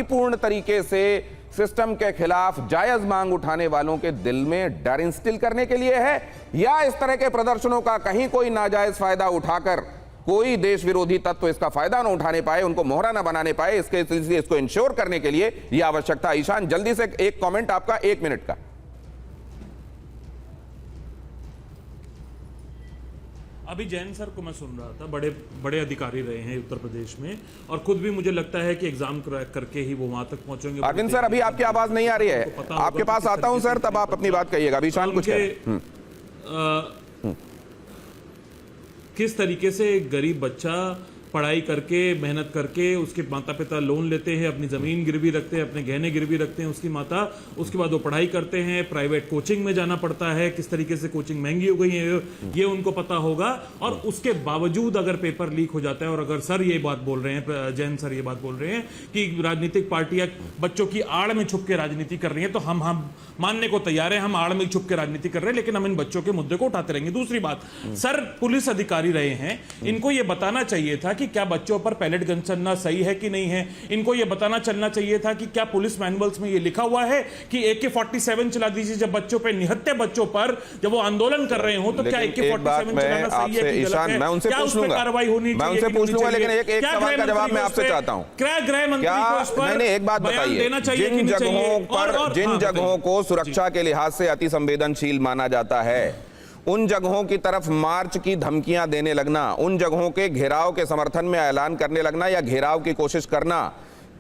पूर्ण तरीके से सिस्टम के खिलाफ जायज मांग उठाने वालों के दिल में डर इंस्टिल करने के लिए है, या इस तरह के प्रदर्शनों का कहीं कोई नाजायज फायदा उठाकर कोई देश विरोधी तत्व इसका फायदा न उठाने पाए, उनको मोहरा न बनाने पाए, इसको इंश्योर करने के लिए यह आवश्यकता। ईशान, जल्दी से एक कमेंट आपका, 1 मिनट का। अभी जैन सर को मैं सुन रहा था, बड़े बड़े अधिकारी रहे हैं उत्तर प्रदेश में, और खुद भी मुझे लगता है कि एग्जाम क्रैक करके ही वो वहां तक पहुंचेंगे। अरविंद सर, अभी आपकी आवाज नहीं आ रही है, आपके पास आता हूं सर, तब आप अपनी बात कहिएगा। अभी ईशान कुछ किस तरीके से एक गरीब बच्चा पढ़ाई करके, मेहनत करके, उसके माता पिता लोन लेते हैं, अपनी ज़मीन गिरवी रखते हैं, अपने गहने गिरवी रखते हैं उसकी माता, उसके बाद वो पढ़ाई करते हैं, प्राइवेट कोचिंग में जाना पड़ता है, किस तरीके से कोचिंग महंगी हो गई है ये उनको पता होगा। और उसके बावजूद अगर पेपर लीक हो जाता है, और अगर सर ये बात बोल रहे हैं, जैन सर ये बात बोल रहे हैं कि राजनीतिक पार्टियां बच्चों की आड़ में छुप के राजनीति कर रही हैं, तो हम मानने को तैयार है, हम आड़ में छुप के राजनीति कर रहे हैं, लेकिन हम इन बच्चों के मुद्दे को उठाते रहेंगे। दूसरी बात, सर पुलिस अधिकारी रहे हैं, इनको ये बताना चाहिए था कि क्या बच्चों पर पैलेट गन चलना सही है कि नहीं है। इनको यह बताना चलना चाहिए था कि क्या पुलिस मैनुअल्स में यह लिखा हुआ है कि AK-47 चला दीजिए जब बच्चों पे, निहत्थे बच्चों पर जब वो आंदोलन कर रहे हो, तो क्या AK-47 चलाना सही है कि गलत है? मैं उनसे पूछ लूंगा, कार्रवाई होनी चाहिए, मैं उनसे पूछ लूंगा, लेकिन एक सवाल का जवाब मैं आपसे चाहता हूं। क्या गृह मंत्री को इस पर मैंने एक बात बताइए, जिन जगहों को सुरक्षा के लिहाज से अति संवेदनशील माना जाता है, उन जगहों की तरफ मार्च की धमकियां देने लगना, उन जगहों के घेराव के समर्थन में ऐलान करने लगना या घेराव की कोशिश करना,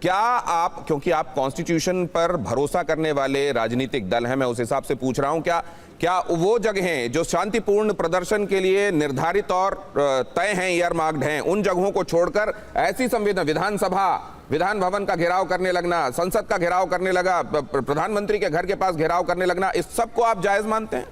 क्या आप, क्योंकि आप कॉन्स्टिट्यूशन पर भरोसा करने वाले राजनीतिक दल हैं, मैं उस हिसाब से पूछ रहा हूं, क्या वो जगहें जो शांतिपूर्ण प्रदर्शन के लिए निर्धारित और तय हैं, ईयर मार्क्ड हैं, उन जगहों को छोड़कर ऐसी विधानसभा, विधान भवन का घेराव करने लगना, संसद का घेराव करने लगा, प्रधानमंत्री के घर के पास घेराव करने लगना, इस सब को आप जायज मानते हैं?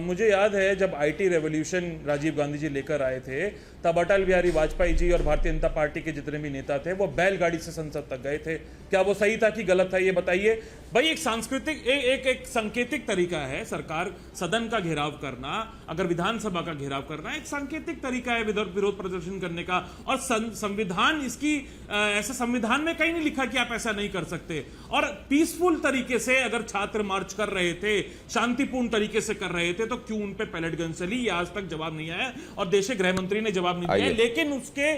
मुझे याद है जब IT रेवोल्यूशन राजीव गांधी जी लेकर आए थे, तब अटल बिहारी वाजपेयी जी और भारतीय जनता पार्टी के जितने भी नेता थे वो बैलगाड़ी से संसद तक गए थे। क्या वो सही था कि गलत था, ये बताइए भाई। एक सांस्कृतिक एक सांकेतिक तरीका है सरकार सदन का घेराव करना, अगर विधानसभा का घेराव करना एक सांकेतिक तरीका है विरोध प्रदर्शन करने का। और संविधान इसकी ऐसा संविधान में कहीं नहीं लिखा कि आप ऐसा नहीं कर सकते। और पीसफुल तरीके से अगर छात्र मार्च कर रहे थे, शांतिपूर्ण तरीके से कर रहे थे, तो क्यों उन पे पैलेट गन चली, ये आज तक जवाब नहीं आया और देश के गृह मंत्री ने जवाब नहीं दिया। लेकिन उसके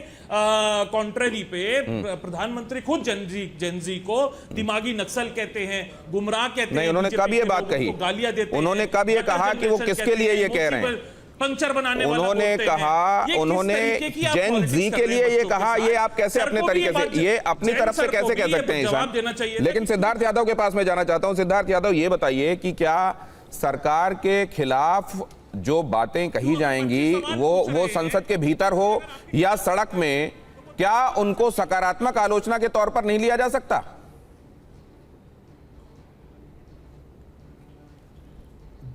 कॉन्ट्ररी पे प्रधानमंत्री खुद जेनजी को दिमागी नक्सल कहते हैं, गुमराह कहते हैं। उन्होंने कब ये बात कही, गालियां देते, उन्होंने कब ये कहा कि वो किसके लिए ये कह रहे हैं? पंचर बनाने वाला उन्होंने कहा, उन्होंने जेन जी के लिए ये कहा, ये आप कैसे अपने तरीके से, ये अपनी तरफ से कैसे कह सकते हैं ईशान? लेकिन सिद्धार्थ यादव के पास मैं जाना चाहता हूं। सिद्धार्थ यादव, ये बताइए कि क्या सरकार के खिलाफ जो बातें कही जाएंगी वो संसद के भीतर हो या सड़क में, क्या उनको सकारात्मक आलोचना के तौर पर नहीं लिया जा सकता?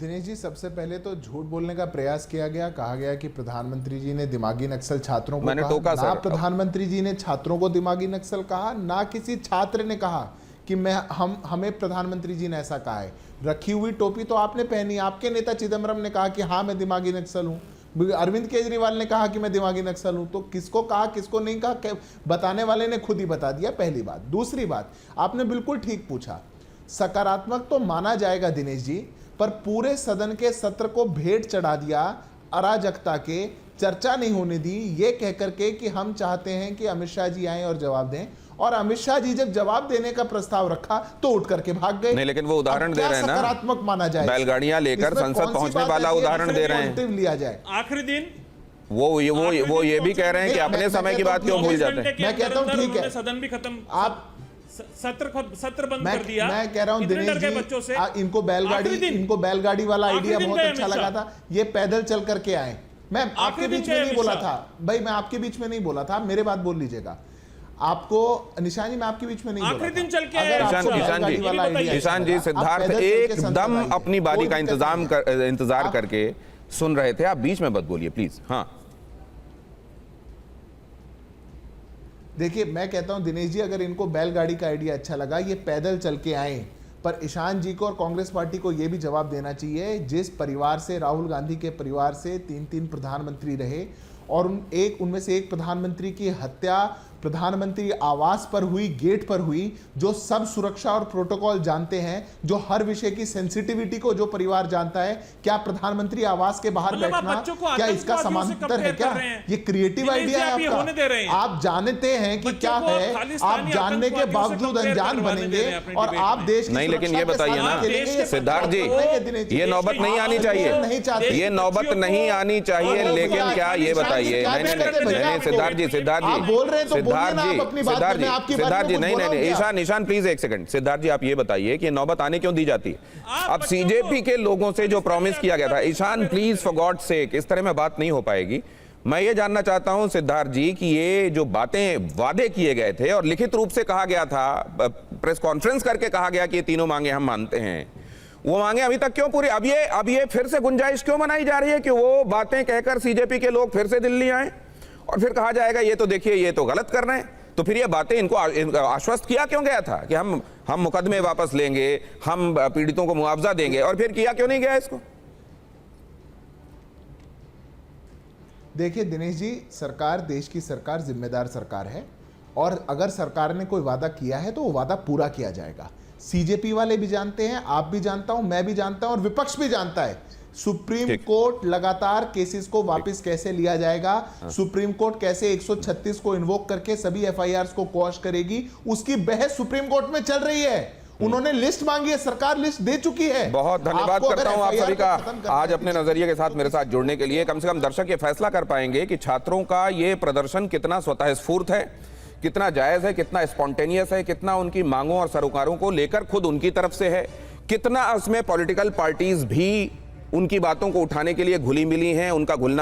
दिनेश जी, सबसे पहले तो झूठ बोलने का प्रयास किया गया, कहा गया कि प्रधानमंत्री जी ने दिमागी नक्सल छात्रों को मैंने कहा। टोका ना प्रधानमंत्री जी ने छात्रों को दिमागी नक्सल कहा, ना किसी छात्र ने कहा कि हमें प्रधानमंत्री जी ने ऐसा कहा है। रखी हुई टोपी तो आपने पहनी, आपके नेता चिदम्बरम ने कहा कि हाँ मैं दिमागी नक्सल हूं, अरविंद केजरीवाल ने कहा कि मैं दिमागी नक्सल हूं। तो किसको कहा किसको नहीं कहा, बताने वाले ने खुद ही बता दिया, पहली बात। दूसरी बात, आपने बिल्कुल ठीक पूछा, सकारात्मक तो माना जाएगा दिनेश जी, पर पूरे सदन के सत्र को भेंट चढ़ा दिया अराजकता के, चर्चा नहीं होने दी, ये कहकर के कि हम चाहते हैं कि अमित शाह जी आए और जवाब दें। और अमित शाह जी जब जवाब देने का प्रस्ताव रखा तो उठ करके भाग गए। नहीं, लेकिन वो उदाहरण दे रहे हैं ना, सकारात्मक माना जाए, बैलगाड़ियां लेकर संसद पहुंचने वाला उदाहरण दे रहे हैं, लिया जाए। आखिरी दिन वो ये भी कह रहे हैं कि अपने समय की बात क्यों भूल जाते हैं। मैं कहता हूं ठीक है, सदन भी खत्म, आप सत्र बंद कर दिया। मैं कह रहा हूं दिनेश जी, इनको बैलगाड़ी वाला आइडिया बहुत अच्छा लगा था, ये पैदल चल करके आए। मैं आपके बीच में नहीं बोला था भाई, मैं आपके बीच में नहीं बोला था, मेरे बात बोल लीजिएगा। आपको निशान जी, मैं आपके बीच में नहीं बोला, आखिरी दिन चल के ईशान जी, सिद्धार्थ एकदम अपनी बारी का इंतजार करके सुन रहे थे, आप बीच में मत बोलिए प्लीज। हाँ, देखिए मैं कहता हूं दिनेश जी, अगर इनको बैलगाड़ी का आइडिया अच्छा लगा, ये पैदल चल के आए, पर ईशान जी को और कांग्रेस पार्टी को यह भी जवाब देना चाहिए, जिस परिवार से, राहुल गांधी के परिवार से 3 प्रधानमंत्री रहे और उनमें से एक प्रधानमंत्री की हत्या प्रधानमंत्री आवास पर हुई, गेट पर हुई, जो सब सुरक्षा और प्रोटोकॉल जानते हैं, जो हर विषय की सेंसिटिविटी को जो परिवार जानता है, क्या प्रधानमंत्री आवास के बाहर मतलब आप बैठना बच्चों को क्या इसका आतंकवादियों से समांतर है? compare क्या कर रहे हैं? ये क्रिएटिव दिनेश आइडिया जी, है आप ये होने दे रहे हैं। आपका? आप जानते हैं कि बच्चों क्या को है, खालिस्तानी आप जानने के आतंकवादियों से बावजूद compare अनजान करवाने दे बनेंगे रहे हैं अपने और debate आप में। देश की नहीं, लेकिन ये सुरक्षा के बताइए साथ ना, खेलेंगे। सिद्धार्थ जी, नहीं, ये नौबत नहीं आनी आप चाहिए, नहीं चाहते। ये नौबत नहीं आनी चाहिए, और लेकिन क्या- क्या ये क्या- बताइए, क्या- नहीं नहीं क्या- नहीं क्या- नहीं, सिद्धार्थ जी, सिद्धार्थ आप जी, बोल रहे हैं तो बोलिए सिद्धार्थ ना, आप जी, अपनी बात सिद्धार्थ में, जी, आपकी बात सिद्धार्थ में जी, कुछ नहीं बोला नहीं हो क्या? ईशान, ईशान प्लीज एक सेकंड। सिद्धार्थ जी, आप ये बताइए कि नौबत आने क्यों दी जाती है? आप अब बच्चों सीजेपी को- के लोगों से जो प्रॉमिस किया गया था, Ishan please for God sake, इस तरह में बात नहीं हो पाएगी। मैं ये जानना चाहता हूं सिद्धार्थ जी कि ये जो बातें वादे किए गए थे और लिखित रूप से कहा गया था, प्रेस कॉन्फ्रेंस करके कहा गया कि ये तीनों मांगे हम मानते हैं, वो मांगे अभी तक क्यों पूरी? अब ये फिर से गुंजाइश क्यों बनाई जा रही है कि वो बातें कहकर सीजेपी के लोग फिर से दिल्ली आए और फिर कहा जाएगा ये तो देखिए ये तो गलत कर रहे हैं? तो फिर ये बातें इनको आश्वस्त किया क्यों गया था कि हम मुकदमे वापस लेंगे, हम पीड़ितों को मुआवजा देंगे, और फिर किया क्यों नहीं गया इसको? देखिए दिनेश जी, सरकार, देश की सरकार जिम्मेदार सरकार है और अगर सरकार ने कोई वादा किया है तो वो वादा पूरा किया जाएगा। सीजेपी वाले भी जानते हैं, आप भी जानता हूं, मैं भी जानता हूं और विपक्ष भी जानता है। सुप्रीम ठीक। कोर्ट लगातार केसेस को वापस कैसे लिया जाएगा, सुप्रीम कोर्ट कैसे 136 को इन्वोक करके सभी एफआईआर्स को क्वॉश करेगी, उसकी बहस सुप्रीम कोर्ट में चल रही है। उन्होंने लिस्ट मांगी है, सरकार लिस्ट दे चुकी है। बहुत धन्यवाद आपको करता अगर हूं आप FIR सभी को का खत्म करना आज है, अपने नजरिए के साथ मेरे साथ जुड़ने के लिए। कम से कम दर्शक ये फैसला कर पाएंगे कि छात्रों का ये प्रदर्शन कितना स्वतः स्फूर्त है, कितना जायज है, कितना स्पॉन्टेनियस है, कितना उनकी मांगों और सरोकारों को लेकर खुद उनकी तरफ से है, कितना उसमें पॉलिटिकल पार्टीज भी उनकी बातों को उठाने के लिए घुली मिली हैं, उनका घुलना